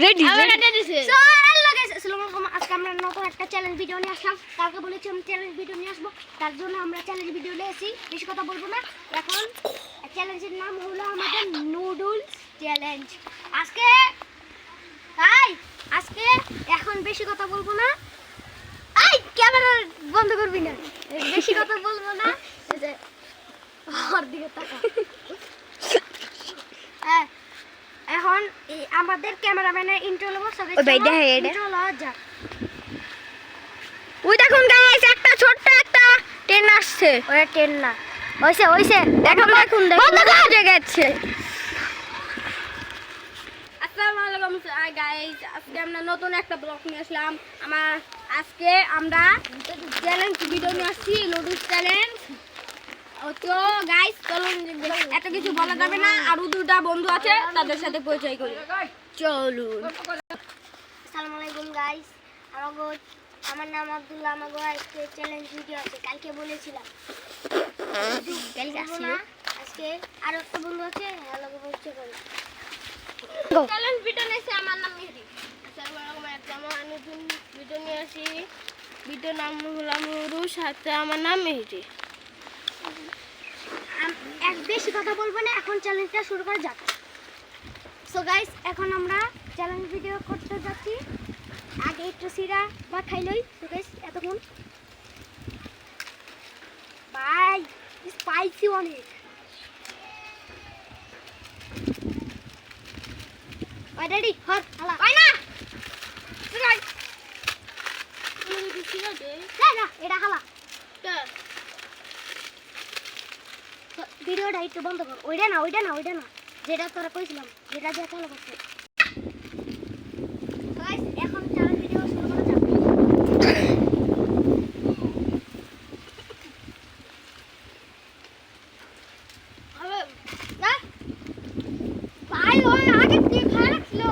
Ready আমার কাছে দিছে সো হ্যালো গাইস আসসালামু আলাইকুম আজকে আমরা নতুন একটা চ্যালেঞ্জ ভিডিও নিয়ে আসলাম কালকে বলেছিলাম চ্যালেঞ্জ ভিডিও নিয়ে আসবো তার জন্য আমরা চ্যালেঞ্জ ভিডিও নিয়ে এসেছি বেশি কথা বলবো না এখন চ্যালেঞ্জের নাম হলো আমাদের নুডলস চ্যালেঞ্জ আজকে এখন বেশি কথা বলবো না ক্যামেরা বন্ধ করবি না বেশি কথা বলবো না এই যে ওর দিকে তাকা এখন আমাদের ক্যামেরাম্যানের ইন্ট্রো লব সবাই ওই ভাই দেখে এটা ইন্ট্রো লওয়া যাক ওই দেখুন গাইস একটা ছোট্ট একটা ট্রেন আসছে ওটা ট্রেন না হইছে দেখুন বন্ধ করে গেছে। আসসালামু আলাইকুম গাইস আজকে আমরা নতুন একটা ব্লগ নিয়ে আসলাম আজকে আমরা চ্যালেঞ্জ ভিডিও নিয়ে আসছি নুডলস চ্যালেঞ্জ তো গাইস চলুন এত কিছু বলা যাবে না আরো দুটো বন্ধু আছে তাদের সাথে পরিচয় করি চলুন। আসসালামু আলাইকুম গাইস আমার নাম আব্দুল্লাহ আমাগো আজকে চ্যালেঞ্জ ভিডিও আছে কালকে বলেছিলাম কালকে আসছিল আজকে আর একটা বন্ধু আছে হ্যালো পরিচয় করি চ্যালেঞ্জ ভিডিও নিয়েছে আমার নাম মেহেদি। আসসালামু আলাইকুম একটা আমার নতুন ভিডিও নিয়ে আসি ভিডিও নাম হলো মুরুষ সাথে আমার নাম মেহেদি। এক বেশি কথা বলবো না এখন চ্যালেঞ্জটা শুরু করা যাক সো গাইস এখন আমরা চ্যালেঞ্জ ভিডিও করতে যাচ্ছি আগে একটু সিরা বা খাইলই সো গাইস এতক্ষণ বাই স্পাইসি অনেক রেডি হট হালা ওই না না এটা হালা ভিডিওটা একটু বন্ধ কর ওইটা না যেটা তোরা কইছিলাম যেটা দিয়ে চালু করতে গাইস এখন চ্যালেঞ্জ ভিডিও শুরু করা যাক ভাই ওই আগে দিয়ে খায় রাখছিল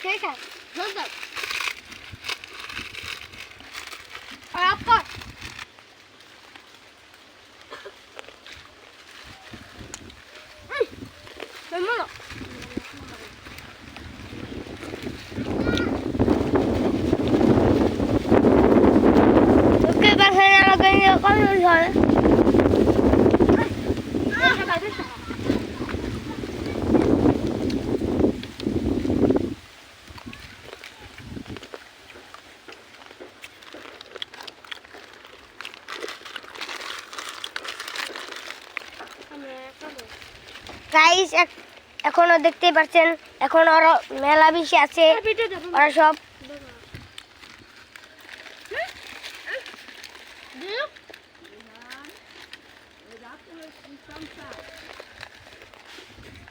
ঠিক আছে ধন্যবাদ আপা ধন্যবাদ ওকে বাসে না লাগে কোন ধরে গাইস এখনো দেখতে পাচ্ছেন এখন ওরা মেলা বেশি আছে ওরা সব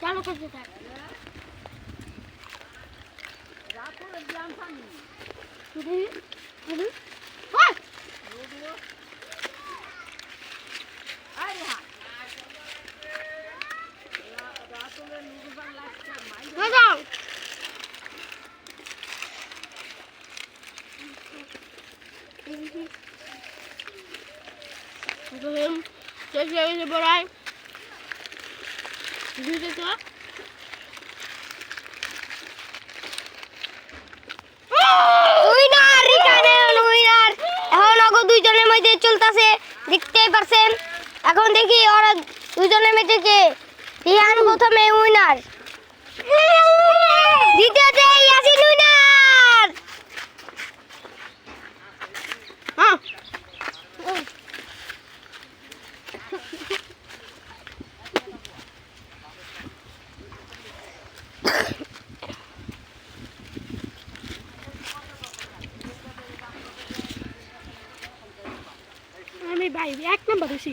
চালু করতে থাক চেষ্টা করে বড়াই ভিডিওটা উইনার উইনার এখন আগো দুইজনের মধ্যে চলতেছে দেখতেই পারছেন এখন দেখি ওরা দুইজনের মধ্যে কে রিহান প্রথমে উইনার দ্বিতীয়তে ইয়াসিন উইনার হ্যাঁ আমি ভাই এক নাম্বার হইছি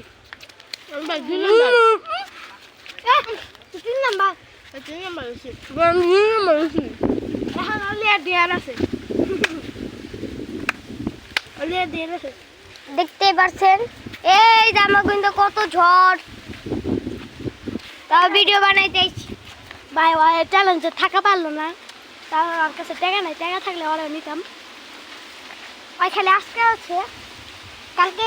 আমি ভাই 2 নাম্বার তিন নাম্বার 3 নাম্বার আছে এখন অলিয়া দেয়ার আছে অলিয়া দেয়ার আছে দেখতেই পারছেন এই জামা কিন্তু কত ঝড় তাও ভিডিও বানাইতে ভাই ওই চ্যালেঞ্জে থাকা পারলো না তার আর কাছে টাকা নাই, টাকা থাকলে ওরা নিতাম। ওই খালি আজকে আছে, কালকে